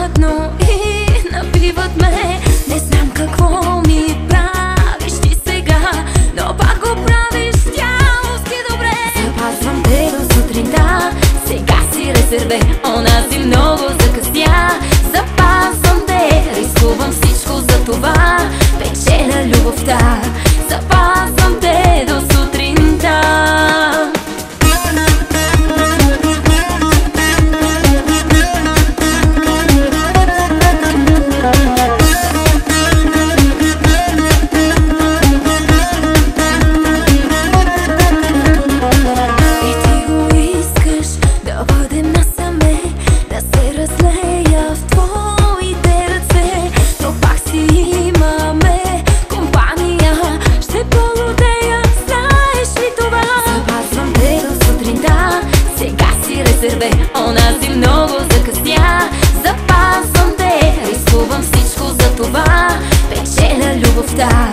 заедно и напиват ме. Не знам какво ми правиш ти сега, но пак го правиш дяволски добре. Запазвам те до сутринта, сега си резерве, онази много закъсня. Запазвам те, рискувам всичко за това, печеля любовта. Запазвам те до сутринта. Онази много закъсня. Запазвам те, рискувам всичко за това, печеля любовта.